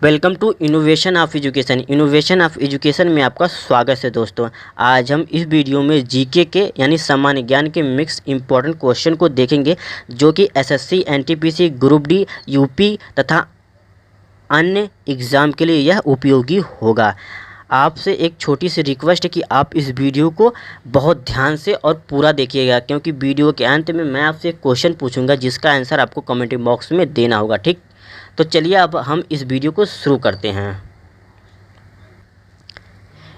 Welcome to innovation of education. Innovation of education में आपका स्वागत है दोस्तों। आज हम इस वीडियो में जीके के यानी सामान्य ज्ञान के मिक्स इम्पॉर्टेंट क्वेश्चन को देखेंगे, जो कि SSC, NTPC, group D, UP तथा अन्य एग्ज़ाम के लिए यह उपयोगी होगा। आपसे एक छोटी सी रिक्वेस्ट है कि आप इस वीडियो को बहुत ध्यान से और पूरा देखिएगा, क्योंकि वीडियो के अंत में मैं आपसे एक क्वेश्चन पूछूंगा जिसका आंसर आपको कमेंट बॉक्स में देना होगा। ठीक, तो चलिए अब हम इस वीडियो को शुरू करते हैं।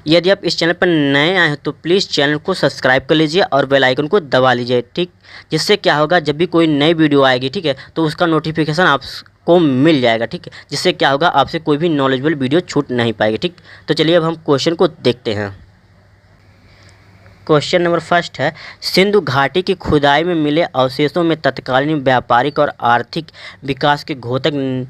यदि आप इस चैनल पर नए आए हैं तो प्लीज़ चैनल को सब्सक्राइब कर लीजिए और बेल आइकन को दबा लीजिए। ठीक, जिससे क्या होगा, जब भी कोई नई वीडियो आएगी, ठीक है, तो उसका नोटिफिकेशन आपको मिल जाएगा। ठीक है, जिससे क्या होगा, आपसे कोई भी नॉलेजेबल वीडियो छूट नहीं पाएगी। ठीक, तो चलिए अब हम क्वेश्चन को देखते हैं। क्वेश्चन नंबर फर्स्ट है, सिंधु घाटी की खुदाई में मिले अवशेषों में तत्कालीन व्यापारिक और आर्थिक विकास के घोतक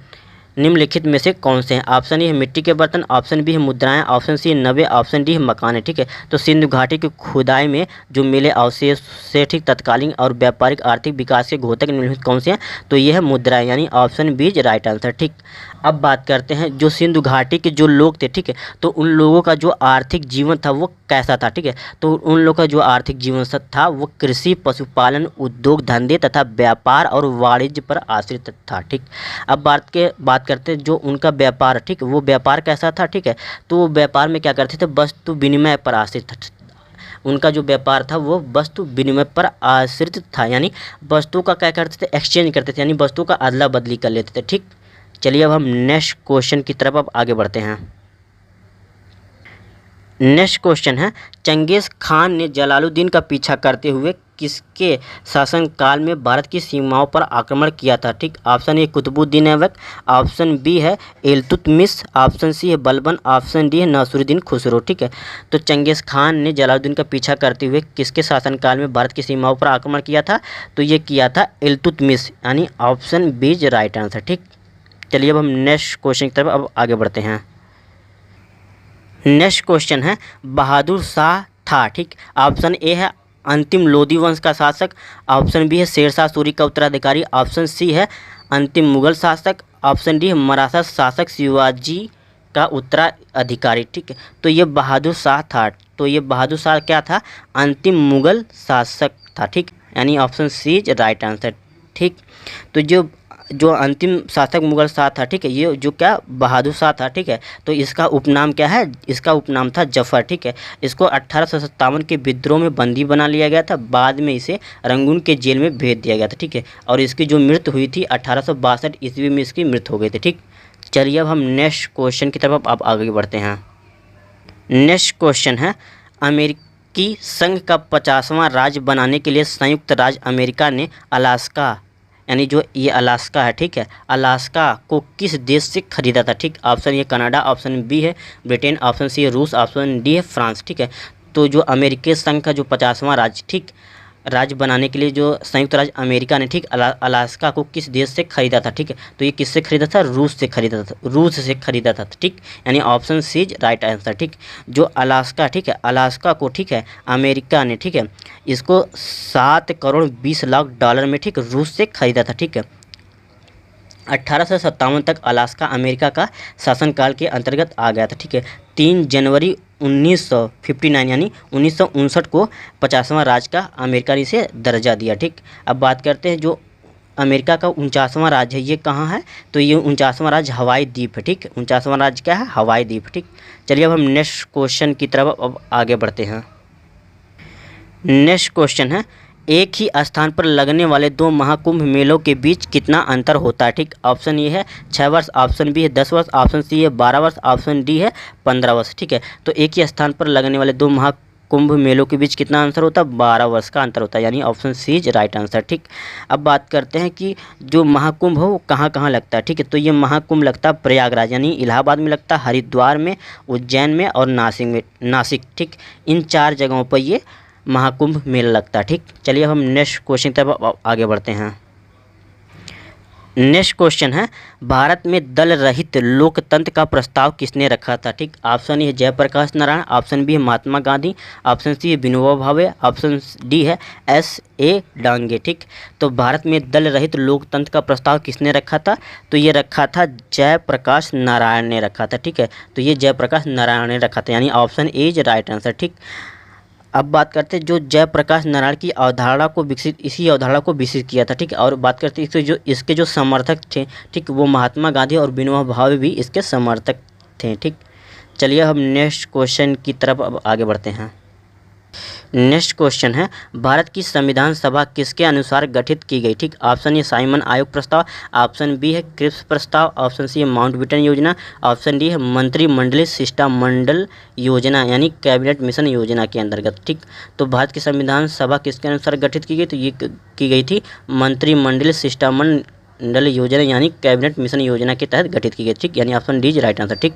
निम्नलिखित में से कौन से हैं? ऑप्शन ए है मिट्टी के बर्तन, ऑप्शन बी है मुद्राएं, ऑप्शन सी है नवे, ऑप्शन डी है मकान। ठीक है, तो सिंधु घाटी की खुदाई में जो मिले अवशेष से ठीक तत्कालीन और व्यापारिक आर्थिक विकास के घोतक निम्नलिखित कौन से हैं? तो ये है मुद्राएं, यानी option B is right answer. ठीक, अब बात करते हैं जो सिंधु घाटी के जो लोग थे, ठीक है, तो उन लोगों का जो आर्थिक जीवन था वो कैसा था? ठीक है, तो उन लोगों का जो आर्थिक जीवन था वो कृषि, पशुपालन, उद्योग धंधे तथा व्यापार और वाणिज्य पर आश्रित था। ठीक, अब बात करते हैं जो उनका व्यापार, ठीक, वो व्यापार कैसा था? ठीक है, तो वो व्यापार में क्या करते थे? वस्तु विनिमय पर आश्रित था। उनका जो व्यापार था वो वस्तु विनिमय पर आश्रित था, यानी वस्तु का क्या करते थे? एक्सचेंज करते थे, यानी वस्तु का अदला बदली कर लेते थे। ठीक, चलिए अब हम नेक्स्ट क्वेश्चन की तरफ अब आगे बढ़ते हैं। नेक्स्ट क्वेश्चन है, चंगेज़ खान ने जलालुद्दीन का पीछा करते हुए किसके शासनकाल में भारत की सीमाओं पर आक्रमण किया था? ठीक, option A Qutubuddin Aibak, option B है इल्तुतमिश, ऑप्शन सी है बलबन, ऑप्शन डी है नासिरुद्दीन खुसरो। ठीक है, तो चंगेज़ खान ने जलालुद्दीन का पीछा करते हुए किसके शासनकाल में भारत की सीमाओं पर आक्रमण किया था? तो ये किया था इल्तुतमिश, यानी option B is right answer. ठीक, चलिए अब हम नेक्स्ट क्वेश्चन की तरफ अब आगे बढ़ते हैं। नेक्स्ट क्वेश्चन है, बहादुर शाह था, ठीक, ऑप्शन ए है अंतिम लोधी वंश का शासक, ऑप्शन बी है शेरशाह सूरी का उत्तराधिकारी, ऑप्शन सी है अंतिम मुगल शासक, ऑप्शन डी है मराठा शासक शिवाजी का उत्तराधिकारी। ठीक है, तो ये बहादुर शाह था, तो ये बहादुर शाह क्या था? अंतिम मुगल शासक था। ठीक, यानी option C is right answer. ठीक, तो जो अंतिम शासक मुगल शाह था, ठीक है, ये जो क्या बहादुर शाह था, ठीक है, तो इसका उपनाम क्या है? इसका उपनाम था जफर। ठीक है, इसको 1857 के विद्रोह में बंदी बना लिया गया था, बाद में इसे रंगून के जेल में भेज दिया गया था। ठीक है, और इसकी जो मृत्यु हुई थी 1862 ईस्वी में इसकी मृत्यु हो गई थी। ठीक, चलिए अब हम नेक्स्ट क्वेश्चन की तरफ अब आगे बढ़ते हैं। नेक्स्ट क्वेश्चन है, अमेरिकी संघ का 50वां राज्य बनाने के लिए संयुक्त राज्य अमेरिका ने अलास्का, यानी जो ये अलास्का है, ठीक है, अलास्का को किस देश से खरीदा था? ठीक, option A Canada, option B है ब्रिटेन, ऑप्शन सी है रूस, ऑप्शन डी है फ्रांस। ठीक है, तो जो अमेरिकी संघ का जो 50वां राज्य, ठीक, राज्य बनाने के लिए जो संयुक्त राज्य अमेरिका ने, ठीक, अलास्का को किस देश से खरीदा था? ठीक है, तो ये किससे खरीदा था? रूस से खरीदा था, रूस से खरीदा था। ठीक, यानी option C is right answer. ठीक, जो अलास्का, ठीक है, अलास्का को, ठीक है, अमेरिका ने, ठीक है, इसको 7 करोड़ 20 लाख डॉलर में, ठीक, रूस से खरीदा था। ठीक है, 1857 तक अलास्का अमेरिका का शासनकाल के अंतर्गत आ गया था। ठीक है, 3 जनवरी 1959 यानी 1959 को 50वां राज्य का अमेरिका ने इसे दर्जा दिया। ठीक, अब बात करते हैं जो अमेरिका का 49वां राज्य है, ये कहाँ है? तो ये 49वां राज्य हवाई द्वीप है। ठीक, 49वां राज्य क्या है? हवाई द्वीप। ठीक, चलिए अब हम नेक्स्ट क्वेश्चन की तरफ अब आगे बढ़ते हैं। नेक्स्ट क्वेश्चन है, एक ही स्थान पर लगने वाले 2 महाकुंभ मेलों के बीच कितना अंतर होता है? ठीक, ऑप्शन ए है 6 वर्ष, ऑप्शन बी है 10 वर्ष, ऑप्शन सी है 12 वर्ष, ऑप्शन डी है 15 वर्ष। ठीक है, तो एक ही स्थान पर लगने वाले 2 महाकुंभ मेलों के बीच कितना अंतर होता है? 12 वर्ष का अंतर होता है, यानी option C is right answer. ठीक, अब बात करते हैं कि जो महाकुंभ हो वो कहाँ कहाँ लगता है? ठीक है, तो ये महाकुंभ लगता है प्रयागराज, यानी इलाहाबाद में लगता है, हरिद्वार में, उज्जैन में और नासिक। ठीक, इन 4 जगहों पर ये महाकुंभ मेला लगता है। ठीक, चलिए अब हम नेक्स्ट क्वेश्चन की तरफ आगे बढ़ते हैं। नेक्स्ट क्वेश्चन है, भारत में दल रहित लोकतंत्र का प्रस्ताव किसने रखा था? ठीक, ऑप्शन ए है जयप्रकाश नारायण, ऑप्शन बी है महात्मा गांधी, ऑप्शन सी है विनोबा भावे, ऑप्शन डी है S.A. डांगे। ठीक, तो भारत में दल रहित लोकतंत्र का प्रस्ताव किसने रखा था? तो ये रखा था जयप्रकाश नारायण ने रखा था। ठीक है, तो ये जयप्रकाश नारायण ने रखा था, यानी option A is right answer. ठीक, अब बात करते हैं जो जयप्रकाश नारायण की अवधारणा को विकसित, इसी अवधारणा को विकसित किया था। ठीक है, और बात करते हैं इसके जो समर्थक थे, ठीक, वो महात्मा गांधी और विनोबा भावे भी इसके समर्थक थे। ठीक, चलिए हम नेक्स्ट क्वेश्चन की तरफ अब आगे बढ़ते हैं। नेक्स्ट क्वेश्चन है, भारत की संविधान सभा किसके अनुसार गठित की गई? ठीक, ऑप्शन ए साइमन आयोग प्रस्ताव, ऑप्शन बी है क्रिप्स प्रस्ताव, ऑप्शन सी है माउंटबेटन योजना, ऑप्शन डी है मंत्रिमंडलीय शिष्टमंडल योजना यानी कैबिनेट मिशन योजना के अंतर्गत। ठीक, तो भारत की संविधान सभा किसके अनुसार गठित की गई? तो ये की गई थी मंत्रिमंडलीय शिष्टमंडल योजना यानी कैबिनेट मिशन योजना के तहत गठित की गई। ठीक, यानी option D is right answer. ठीक,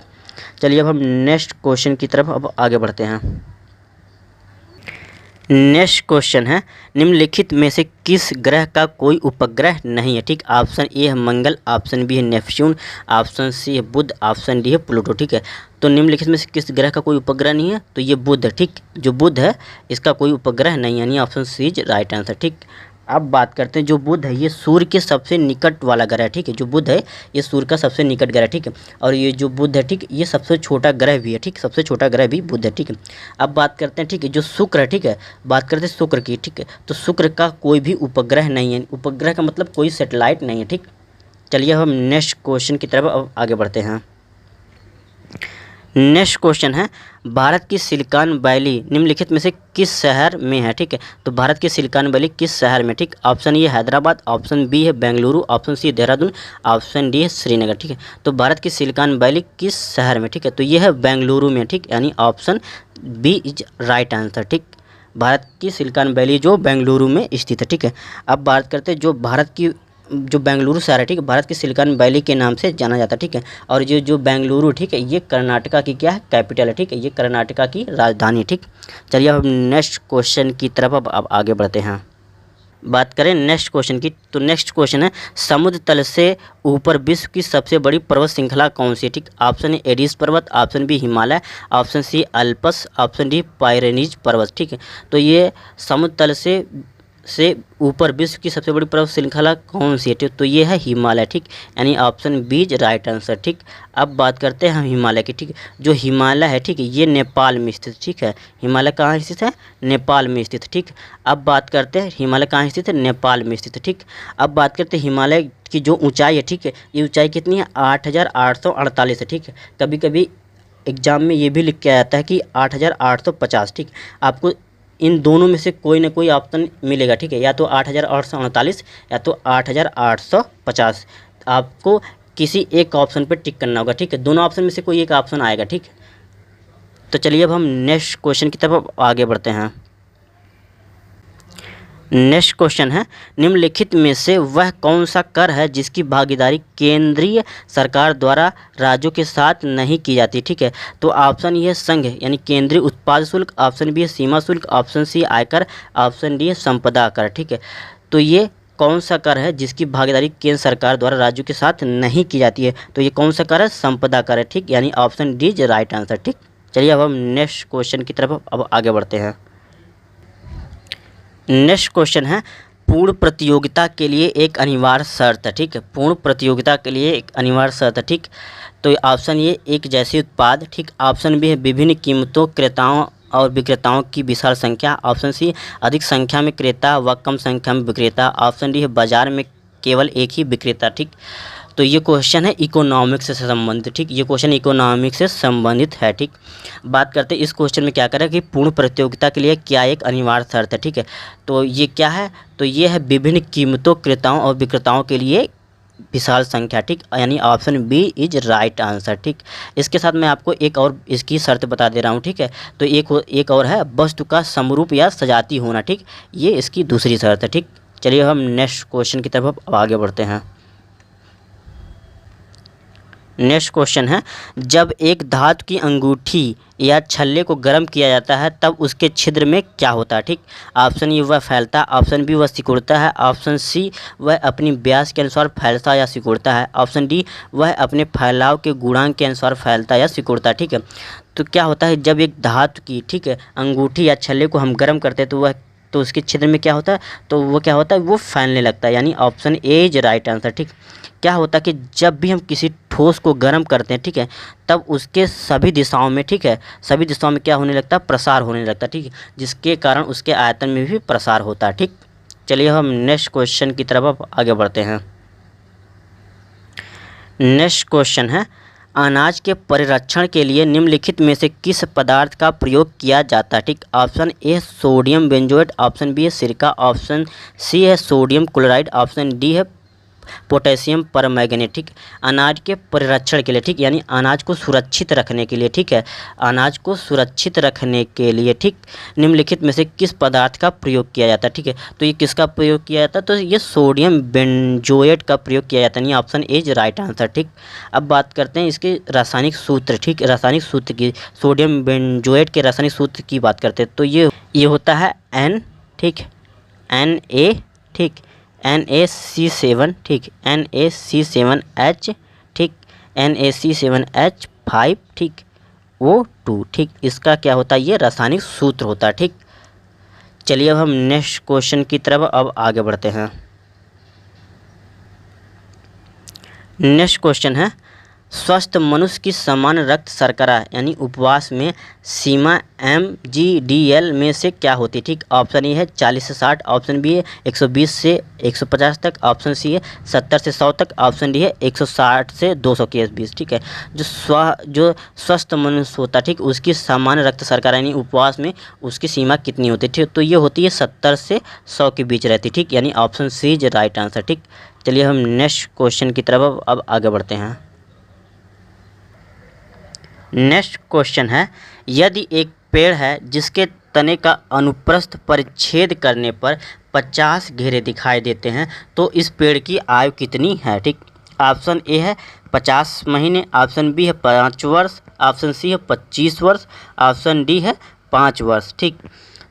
चलिए अब हम नेक्स्ट क्वेश्चन की तरफ अब आगे बढ़ते हैं। नेक्स्ट क्वेश्चन है, निम्नलिखित में से किस ग्रह का कोई उपग्रह नहीं है? ठीक, ऑप्शन ए है मंगल, ऑप्शन बी है नेपच्यून, ऑप्शन सी है बुध, ऑप्शन डी है प्लूटो। ठीक है, तो निम्नलिखित में से किस ग्रह का कोई उपग्रह नहीं है? तो ये बुध है। ठीक, जो बुध है इसका कोई उपग्रह नहीं है, यानी option C is right answer. ठीक, अब बात करते हैं जो बुध है ये सूर्य के सबसे निकट वाला ग्रह है। ठीक है, जो बुध है ये सूर्य का सबसे निकट ग्रह है। ठीक है, और ये जो बुध है, ठीक, ये सबसे छोटा ग्रह भी है। ठीक, सबसे छोटा ग्रह भी बुध है। ठीक है, अब बात करते हैं, ठीक है, जो शुक्र है, ठीक है, बात करते हैं शुक्र की। ठीक है, तो शुक्र का कोई भी उपग्रह नहीं है, उपग्रह का मतलब कोई सैटेलाइट नहीं है। ठीक, चलिए हम नेक्स्ट क्वेश्चन की तरफ अब आगे बढ़ते हैं। नेक्स्ट क्वेश्चन है, भारत की सिलिकॉन वैली निम्नलिखित में से किस शहर में है? ठीक है, तो भारत की सिलिकॉन वैली किस शहर में? ठीक, option A Hyderabad, option B है Bengaluru, option C Dehradun, option D है श्रीनगर। ठीक है, तो भारत की सिलिकॉन वैली किस शहर में? ठीक है, तो ये है बेंगलुरु में। ठीक, यानी option B is right answer. ठीक, भारत की सिलिकॉन वैली जो बेंगलुरु में स्थित है। ठीक है, अब बात करते हैं जो बेंगलुरु शहर है, ठीक है, भारत की सिलिकॉन वैली के नाम से जाना जाता है। ठीक है, और जो बेंगलुरु, ठीक है, ये कर्नाटका की क्या है? कैपिटल है। ठीक है, ये कर्नाटका की राजधानी। ठीक, चलिए अब नेक्स्ट क्वेश्चन की तरफ अब आगे बढ़ते हैं। बात करें नेक्स्ट क्वेश्चन की, तो नेक्स्ट क्वेश्चन है, समुद्र तल से ऊपर विश्व की सबसे बड़ी पर्वत श्रृंखला कौन सी है? ठीक, ऑप्शन ए एडिस पर्वत, option B Himalaya, option C Alps, option D Pyrenees पर्वत। ठीक है, तो ये समुद्र तल से ऊपर विश्व की सबसे बड़ी पर्वत श्रृंखला कौन सी है? ठीक, तो ये है हिमालय। ठीक, यानी option B is right answer. ठीक, अब बात करते हैं हम हिमालय की। ठीक, जो हिमालय है, ठीक है, ये नेपाल में स्थित। ठीक है, हिमालय कहाँ स्थित है? नेपाल में स्थित। ठीक, अब बात करते हैं हिमालय कहाँ स्थित है? नेपाल में स्थित। ठीक, अब बात करते हैं हिमालय की जो ऊंचाई है, ठीक है, ये ऊंचाई कितनी है? 8,848 है। ठीक है, कभी कभी एग्जाम में ये भी लिख के आता है कि 8,850। ठीक, आपको इन दोनों में से कोई ना कोई ऑप्शन मिलेगा। ठीक है, या तो 8,848 या तो 8,850, आपको किसी एक ऑप्शन पर टिक करना होगा। ठीक है, दोनों ऑप्शन में से कोई एक ऑप्शन आएगा। ठीक, तो चलिए अब हम नेक्स्ट क्वेश्चन की तरफ आगे बढ़ते हैं। नेक्स्ट क्वेश्चन है, निम्नलिखित में से वह कौन सा कर है जिसकी भागीदारी केंद्रीय सरकार द्वारा राज्यों के साथ नहीं की जाती? ठीक है, तो ऑप्शन ये है संघ यानी केंद्रीय उत्पाद शुल्क, ऑप्शन बी है सीमा शुल्क, ऑप्शन सी आयकर, ऑप्शन डी है संपदा कर। ठीक है, तो ये कौन सा कर है जिसकी भागीदारी केंद्र सरकार द्वारा राज्यों के साथ नहीं की जाती है? तो ये कौन सा कर है? संपदा कर है। ठीक, यानी option D is right answer. ठीक, चलिए अब हम नेक्स्ट क्वेश्चन की तरफ अब आगे बढ़ते हैं। नेक्स्ट क्वेश्चन है, पूर्ण प्रतियोगिता के लिए एक अनिवार्य शर्त है। ठीक है, पूर्ण प्रतियोगिता के लिए एक अनिवार्य शर्त है। ठीक, तो ऑप्शन ये एक जैसे उत्पाद। ठीक, ऑप्शन बी है विभिन्न कीमतों क्रेताओं और विक्रेताओं की विशाल संख्या, ऑप्शन सी अधिक संख्या में क्रेता व कम संख्या में विक्रेता, ऑप्शन डी है बाजार में केवल एक ही विक्रेता। ठीक, तो ये क्वेश्चन है इकोनॉमिक्स से संबंधित। ठीक, ये क्वेश्चन इकोनॉमिक्स से संबंधित है। ठीक, बात करते हैं इस क्वेश्चन में क्या करें कि पूर्ण प्रतियोगिता के लिए क्या एक अनिवार्य शर्त है। ठीक है, तो ये क्या है? तो ये है विभिन्न कीमतों क्रेताओं और विक्रेताओं के लिए विशाल संख्या। ठीक, यानी option B is right answer. ठीक, इसके साथ मैं आपको एक और इसकी शर्त बता दे रहा हूँ। ठीक है, तो एक और है वस्तु का समरूप या सजाती होना। ठीक, ये इसकी दूसरी शर्त है। ठीक, चलिए हम नेक्स्ट क्वेश्चन की तरफ आगे बढ़ते हैं। नेक्स्ट क्वेश्चन है, जब एक धातु की अंगूठी या छल्ले को गर्म किया जाता है तब उसके छिद्र में क्या होता है? ठीक, ऑप्शन ए वह फैलता है, ऑप्शन बी वह सिकुड़ता है, ऑप्शन सी वह अपनी व्यास के अनुसार फैलता या सिकुड़ता है, ऑप्शन डी वह अपने फैलाव के गुणांक के अनुसार फैलता या सिकुड़ता है। ठीक है, तो क्या होता है, जब एक धातु की, ठीक है, अंगूठी या छल्ले को हम गर्म करते हैं तो उसके छिद्र में क्या होता है, तो वो क्या होता है, वो फैलने लगता है, यानी option A is right answer. ठीक, क्या होता है कि जब भी हम किसी ठोस को गर्म करते हैं, ठीक है, तब उसके सभी दिशाओं में, ठीक है, सभी दिशाओं में क्या होने लगता है, प्रसार होने लगता है। ठीक है, जिसके कारण उसके आयतन में भी प्रसार होता है। ठीक, चलिए हम नेक्स्ट क्वेश्चन की तरफ अब आगे बढ़ते हैं। नेक्स्ट क्वेश्चन है, अनाज के परिरक्षण के लिए निम्नलिखित में से किस पदार्थ का प्रयोग किया जाता है? ठीक, option A sodium benzoate, option B है सिरका, ऑप्शन सी है सोडियम क्लोराइड, ऑप्शन डी है पोटेशियम परमैंगनेट। ठीक, अनाज के परिरक्षण के लिए, ठीक, यानी अनाज को सुरक्षित रखने के लिए, ठीक है, अनाज को सुरक्षित रखने के लिए, ठीक, निम्नलिखित में से किस पदार्थ का प्रयोग किया जाता है? ठीक है, तो ये किसका प्रयोग किया जाता है, तो ये सोडियम बेंजोएट का प्रयोग किया जाता है, यानी option A is right answer. ठीक, अब बात करते हैं इसके रासायनिक सूत्र। ठीक, रासायनिक सूत्र की, सोडियम बेंजोएट के रासायनिक सूत्र की बात करते हैं तो ये होता है एन, ठीक, Na, ठीक, NaC7, ठीक, NaC7H, ठीक, NaC7H5, ठीक, O2, ठीक, इसका क्या होता है, ये रासायनिक सूत्र होता है। ठीक, चलिए अब हम नेक्स्ट क्वेश्चन की तरफ अब आगे बढ़ते हैं। नेक्स्ट क्वेश्चन है, स्वस्थ मनुष्य की सामान्य रक्त शर्करा यानी उपवास में सीमा mgdl में से क्या होती है? ठीक, ऑप्शन ए है 40 से 60, ऑप्शन बी है 120 से 150 तक, ऑप्शन सी है 70 से 100 तक, ऑप्शन डी है 160 से 200 के बीच। ठीक है, जो स्वस्थ मनुष्य होता है, ठीक, उसकी सामान्य रक्त शर्करा यानी उपवास में उसकी सीमा कितनी होती है? ठीक, तो ये होती है 70 से 100 के बीच रहती है। ठीक, यानी option C is right answer. ठीक, चलिए हम नेक्स्ट क्वेश्चन की तरफ अब आगे बढ़ते हैं। नेक्स्ट क्वेश्चन है, यदि एक पेड़ है जिसके तने का अनुप्रस्थ परिच्छेद करने पर 50 घेरे दिखाई देते हैं तो इस पेड़ की आयु कितनी है? ठीक, ऑप्शन ए है 50 महीने, ऑप्शन बी है 5 वर्ष, ऑप्शन सी है 25 वर्ष, ऑप्शन डी है 5 वर्ष। ठीक,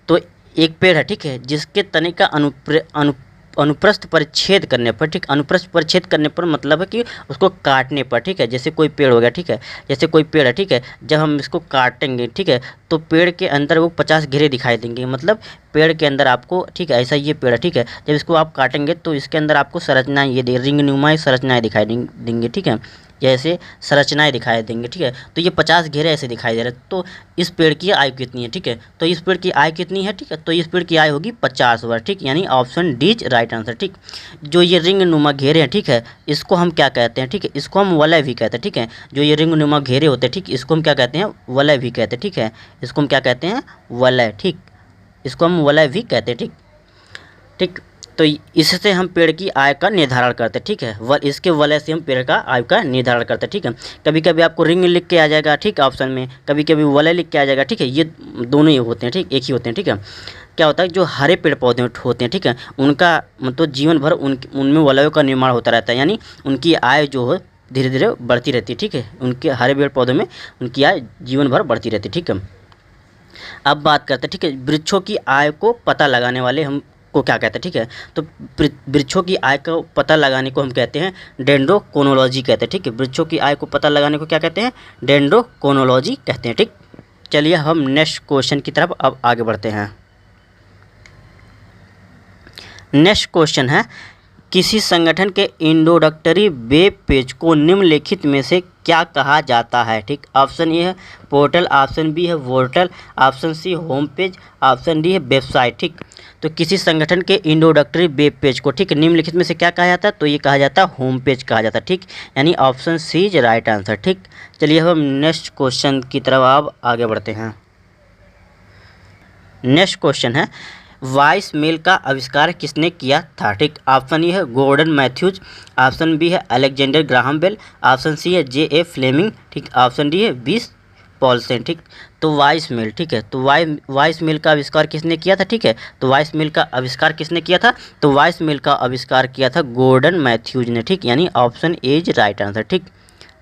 तो एक पेड़ है, ठीक है, जिसके तने का अनुप्रस्थ परिच्छेद करने पर, ठीक, अनुप्रस्थ परिच्छेद करने पर मतलब है कि उसको काटने पर, ठीक है, जैसे कोई पेड़ हो गया, ठीक है, जैसे कोई पेड़ है, ठीक है, जब हम इसको काटेंगे, ठीक है, तो पेड़ के अंदर वो 50 घेरे दिखाई देंगे, मतलब पेड़ के अंदर आपको, ठीक है, ऐसा ये पेड़ है, ठीक है, जब इसको आप काटेंगे तो इसके अंदर आपको संरचनाएं ये रिंग नुमा संरचनाएं दिखाई देंगे, ठीक है, जैसे संरचनाएं दिखाई देंगे। ठीक है, तो ये 50 घेरे ऐसे दिखाई दे रहे हैं। तो इस पेड़ की आयु कितनी है? ठीक है, तो इस पेड़ की आयु कितनी है? ठीक है, तो इस पेड़ की आयु होगी 50 वर्ष। ठीक, यानी option D is right answer. ठीक, जो ये रिंग नुमा घेरे हैं, ठीक है, इसको हम क्या कहते हैं? ठीक है, इसको हम वलय भी कहते हैं। ठीक है, जो ये रिंग नुमा घेरे होते हैं, ठीक, इसको हम क्या कहते हैं? वलय भी कहते हैं। ठीक है, इसको हम क्या कहते हैं? वलय। ठीक, इसको हम वलय भी कहते हैं। ठीक, ठीक, तो इससे हम पेड़ की आय का निर्धारण करते हैं। ठीक है, इसके वलय से हम पेड़ का आयु का निर्धारण करते हैं। ठीक है, कभी कभी आपको रिंग लिख के आ जाएगा, ठीक, ऑप्शन में, कभी कभी वलय लिख के आ जाएगा। ठीक है, ये दोनों ही होते हैं, ठीक, एक ही होते हैं। ठीक है, क्या होता है, जो हरे पेड़ पौधे होते हैं, ठीक है, उनका मतलब जीवन भर उनमें वलयों का निर्माण होता रहता है, यानी उनकी आय जो है धीरे धीरे बढ़ती रहती है। ठीक है, उनके हरे पेड़ पौधों में उनकी आय जीवन भर बढ़ती रहती है। ठीक है, अब बात करते हैं, ठीक है, वृक्षों की आय को पता लगाने वाले हम को क्या कहते हैं? ठीक है, तो वृक्षों की आय को पता लगाने को हम कहते हैं डेंड्रोक्रोनोलॉजी कहते हैं। ठीक है, वृक्षों की आय को पता लगाने को क्या कहते हैं? डेंड्रोक्रोनोलॉजी कहते हैं। ठीक, चलिए हम नेक्स्ट क्वेश्चन की तरफ अब आगे बढ़ते हैं। नेक्स्ट क्वेश्चन है, किसी संगठन के इंट्रोडक्टरी वेब पेज को निम्नलिखित में से क्या कहा जाता है? ठीक, ऑप्शन ए है पोर्टल, ऑप्शन बी है vortal, option C home page, option D है वेबसाइट। ठीक, तो किसी संगठन के इंट्रोडक्टरी वेब पेज को, ठीक, निम्नलिखित में से क्या कहा जाता है? तो ये कहा जाता है होम पेज कहा जाता है। ठीक, यानी option C is right answer. ठीक, चलिए हम नेक्स्ट क्वेश्चन की तरफ अब आगे बढ़ते हैं। नेक्स्ट क्वेश्चन है, वॉइस मेल का आविष्कार किसने किया था? ठीक, ऑप्शन ए है गॉर्डन मैथ्यूज, ऑप्शन बी है Alexander Graham Bell, option C है J.A. फ्लेमिंग, ठीक, ऑप्शन डी है बीस पॉलसन। ठीक, तो वॉइस मेल, ठीक है, तो वॉइस मेल का आविष्कार किसने किया था? ठीक है, तो वॉइस मेल का आविष्कार किसने किया था? तो वॉइस मेल का आविष्कार किया था गॉर्डन मैथ्यूज ने। ठीक, यानी option A is right answer. ठीक,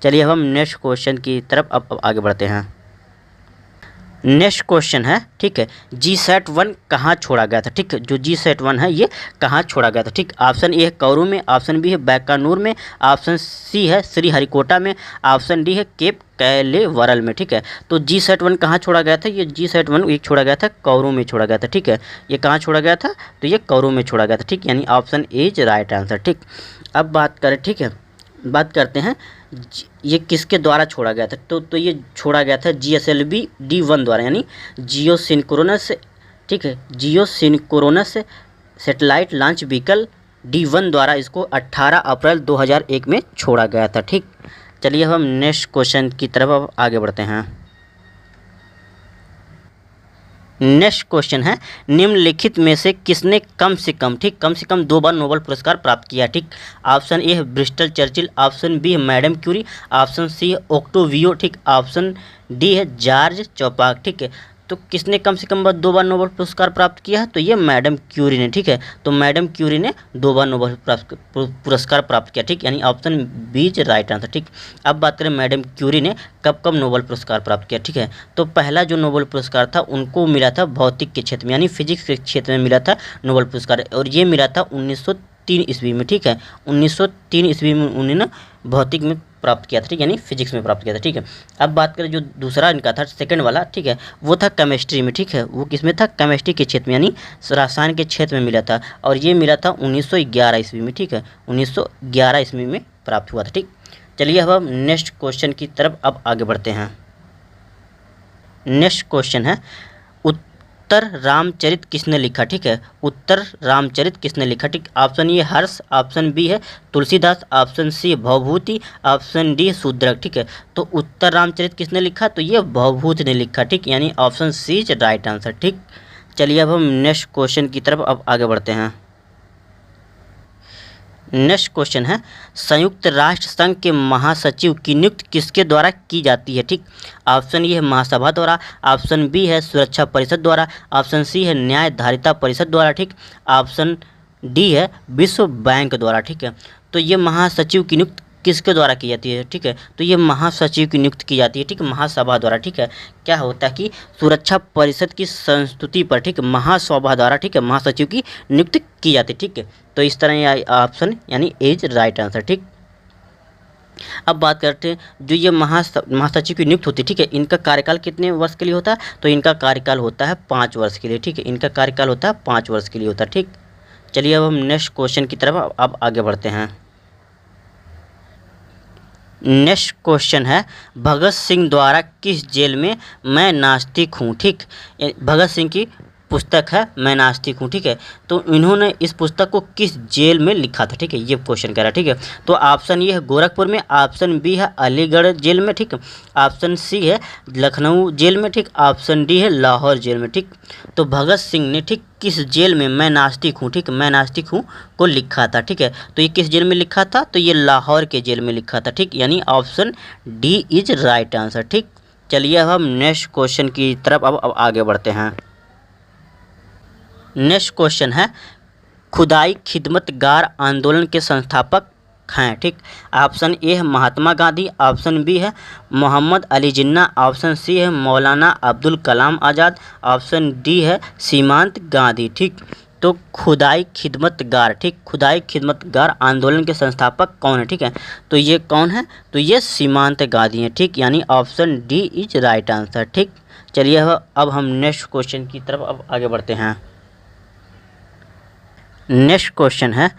चलिए अब हम नेक्स्ट क्वेश्चन की तरफ अब आगे बढ़ते हैं। नेक्स्ट क्वेश्चन है, ठीक है, GSAT-1 कहाँ छोड़ा गया था? ठीक है, जो GSAT-1 है ये कहाँ छोड़ा गया था? ठीक, ऑप्शन ए है कौरू में, ऑप्शन बी है बीकानेर में, ऑप्शन सी है श्रीहरिकोटा में, ऑप्शन डी है केप कैलेवरल में। ठीक है, तो GSAT-1 कहाँ छोड़ा गया था? ये GSAT-1 एक छोड़ा गया था कौरू में छोड़ा गया था। ठीक है, ये कहाँ छोड़ा गया था? तो ये कौरू में छोड़ा गया था। ठीक, यानी option A is right answer. ठीक, अब बात करें, ठीक है, बात करते हैं ये किसके द्वारा छोड़ा गया था? तो ये छोड़ा गया था GSLV D1 द्वारा, यानी जियोसिंक्रोनस, ठीक है, geosynchronous satellite launch vehicle D1 द्वारा इसको 18 अप्रैल 2001 में छोड़ा गया था। ठीक, चलिए अब हम नेक्स्ट क्वेश्चन की तरफ अब आगे बढ़ते हैं। नेक्स्ट क्वेश्चन है, निम्नलिखित में से किसने कम से कम 2 बार नोबेल पुरस्कार प्राप्त किया? ठीक, ऑप्शन ए है ब्रिस्टल चर्चिल, ऑप्शन बी है मैडम क्यूरी, ऑप्शन सी है ओक्टावियो, ठीक, ऑप्शन डी है जॉर्ज चौपाक। ठीक है, तो किसने कम से कम 2 बार नोबेल पुरस्कार प्राप्त किया है? तो ये मैडम क्यूरी ने। ठीक है, तो मैडम क्यूरी ने 2 बार नोबेल पुरस्कार प्राप्त किया। ठीक, यानी option B is right answer. ठीक, अब बात करें मैडम क्यूरी ने कब कब नोबेल पुरस्कार प्राप्त किया? ठीक है, तो पहला जो नोबेल पुरस्कार था उनको मिला था भौतिक के क्षेत्र में, यानी फिजिक्स के क्षेत्र में मिला था नोबेल पुरस्कार, और ये मिला था 1903 ईस्वी में। ठीक है, 1903 ईस्वी में उन्होंने भौतिक में प्राप्त किया था। ठीक, यानी फिजिक्स में प्राप्त किया था। ठीक है, अब बात करें जो दूसरा इनका था सेकंड वाला, ठीक है, वो था केमिस्ट्री में। ठीक है, वो किस में था? केमिस्ट्री के क्षेत्र में, यानी रसायन के क्षेत्र में मिला था, और ये मिला था 1911 ईस्वी में। ठीक है, 1911 ईस्वी में प्राप्त हुआ था। ठीक, चलिए अब हम नेक्स्ट क्वेश्चन की तरफ अब आगे बढ़ते हैं। नेक्स्ट क्वेश्चन है, उत्तर रामचरित किसने लिखा? ठीक है, उत्तर रामचरित किसने लिखा? ठीक, option A Harsh, option B है Tulsidas, option C Bhavabhuti, option D Shudraka. ठीक है, तो उत्तर रामचरित किसने लिखा? तो ये भवभूति ने लिखा। ठीक, यानी option C is right answer. ठीक, चलिए अब हम नेक्स्ट क्वेश्चन की तरफ अब आगे बढ़ते हैं। नेक्स्ट क्वेश्चन है, संयुक्त राष्ट्र संघ के महासचिव की नियुक्ति किसके द्वारा की जाती है? ठीक, ऑप्शन ए है महासभा द्वारा, ऑप्शन बी है सुरक्षा परिषद द्वारा, ऑप्शन सी है न्यायधारिता परिषद द्वारा, ठीक, ऑप्शन डी है विश्व बैंक द्वारा। ठीक है, तो ये महासचिव की नियुक्ति किसके द्वारा की जाती है? ठीक है, तो ये महासचिव की नियुक्ति की जाती है, ठीक, महासभा द्वारा। ठीक है, क्या होता है कि सुरक्षा परिषद की संस्तुति पर, ठीक, महासभा द्वारा, ठीक है, महासचिव की नियुक्ति की जाती है। ठीक है, तो इस तरह ये ऑप्शन यानी एज राइट आंसर। ठीक, अब बात करते हैं जो ये महासचिव की नियुक्ति होती है, ठीक है, इनका कार्यकाल कितने वर्ष के लिए होता है? तो इनका कार्यकाल होता है 5 वर्ष के लिए। ठीक है, इनका कार्यकाल होता है 5 वर्ष के लिए होता है। ठीक, चलिए अब हम नेक्स्ट क्वेश्चन की तरफ अब आगे बढ़ते हैं। नेक्स्ट क्वेश्चन है, भगत सिंह द्वारा किस जेल में मैं नास्तिक हूँ? ठीक, भगत सिंह की पुस्तक है मैं नास्तिक हूँ। ठीक है, तो इन्होंने इस पुस्तक को किस जेल में लिखा था? ठीक है, ये क्वेश्चन कह रहा है। ठीक है, तो ऑप्शन ये है गोरखपुर में, ऑप्शन बी है अलीगढ़ जेल में, ठीक, ऑप्शन सी है लखनऊ जेल में, ठीक, ऑप्शन डी है लाहौर जेल में। ठीक, तो भगत सिंह ने, ठीक, किस जेल में मैं नास्तिक हूँ, ठीक, मैं नास्तिक हूँ को लिखा था? ठीक है, तो ये किस जेल में लिखा था? तो ये लाहौर के जेल में लिखा था। ठीक, यानी option D is right answer. ठीक, चलिए अब हम नेक्स्ट क्वेश्चन की तरफ अब आगे बढ़ते हैं। नेक्स्ट क्वेश्चन है, खुदाई खिदमतगार आंदोलन के संस्थापक हैं? ठीक, ऑप्शन ए है महात्मा गांधी, ऑप्शन बी है मोहम्मद अली जिन्ना, ऑप्शन सी है मौलाना अब्दुल कलाम आज़ाद, ऑप्शन डी है सीमांत गांधी। ठीक, तो खुदाई खिदमतगार, ठीक, खुदाई खिदमतगार आंदोलन के संस्थापक कौन है? ठीक है, तो ये कौन है? तो ये सीमांत गांधी हैं। ठीक, यानी option D is right answer. ठीक, चलिए अब हम नेक्स्ट क्वेश्चन की तरफ अब आगे बढ़ते हैं। नेक्स्ट क्वेश्चन है,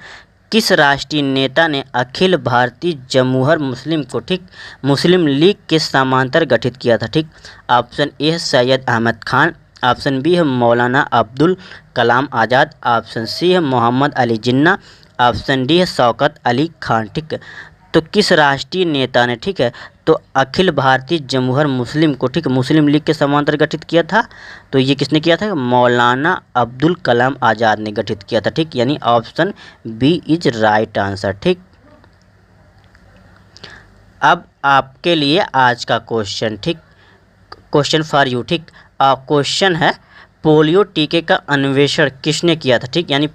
किस राष्ट्रीय नेता ने अखिल भारतीय जमहूर मुस्लिम को, ठीक, मुस्लिम लीग के समांतर गठित किया था? ठीक, ऑप्शन ए है सैयद अहमद खान, ऑप्शन बी है मौलाना अब्दुल कलाम आज़ाद, ऑप्शन सी है मोहम्मद अली जिन्ना, ऑप्शन डी है शौकत अली खान। ठीक, तो किस राष्ट्रीय नेता ने, ठीक है, तो अखिल भारतीय जमहूर मुस्लिम को, ठीक, मुस्लिम लीग के समांतर गठित किया था? तो ये किसने किया था? मौलाना अब्दुल कलाम आज़ाद ने गठित किया था। ठीक, यानी option B is right answer. ठीक, अब आपके लिए आज का क्वेश्चन, ठीक, क्वेश्चन फॉर यू। ठीक, क्वेश्चन है, पोलियो टीके का अन्वेषण किसने किया था? ठीक, यानी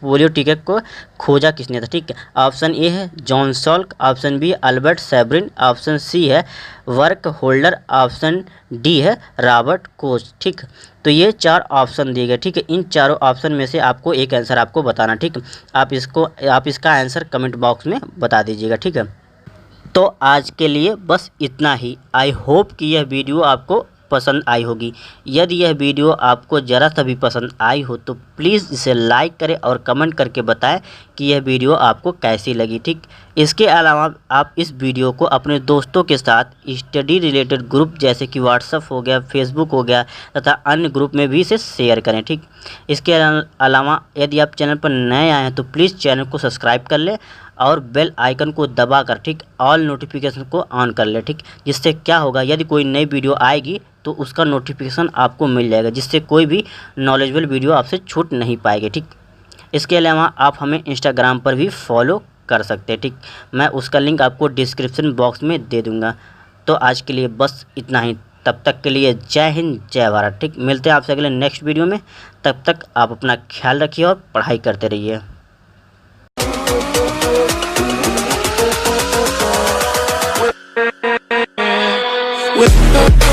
पोलियो टीके को खोजा किसने था? ठीक है, ऑप्शन ए है John Salk, option B Albert Sabin, option C है वर्क होल्डर, ऑप्शन डी है रॉबर्ट कोच। ठीक, तो ये 4 ऑप्शन दिए गए। ठीक है, इन चारों ऑप्शन में से आपको एक आंसर आपको बताना। ठीक, आप इसका आंसर कमेंट बॉक्स में बता दीजिएगा। ठीक है, तो आज के लिए बस इतना ही। आई होप कि यह वीडियो आपको पसंद आई होगी। यदि यह वीडियो आपको ज़रा सा भी पसंद आई हो तो प्लीज़ इसे लाइक करें और कमेंट करके बताएं कि यह वीडियो आपको कैसी लगी। ठीक, इसके अलावा आप इस वीडियो को अपने दोस्तों के साथ स्टडी रिलेटेड ग्रुप जैसे कि व्हाट्सएप हो गया, फेसबुक हो गया तथा अन्य ग्रुप में भी इसे शेयर करें। ठीक, इसके अलावा यदि आप चैनल पर नए आए हैं तो प्लीज़ चैनल को सब्सक्राइब कर लें और बेल आइकन को दबाकर ठीक ऑल नोटिफिकेशन को ऑन कर ले। ठीक, जिससे क्या होगा, यदि कोई नई वीडियो आएगी तो उसका नोटिफिकेशन आपको मिल जाएगा, जिससे कोई भी नॉलेजेबल वीडियो आपसे छूट नहीं पाएगी। ठीक, इसके अलावा आप हमें इंस्टाग्राम पर भी फॉलो कर सकते हैं। ठीक, मैं उसका लिंक आपको डिस्क्रिप्शन बॉक्स में दे दूँगा। तो आज के लिए बस इतना ही। तब तक के लिए जय हिंद, जय भारत। ठीक, मिलते हैं आपसे अगले नेक्स्ट वीडियो में। तब तक आप अपना ख्याल रखिए और पढ़ाई करते रहिए। with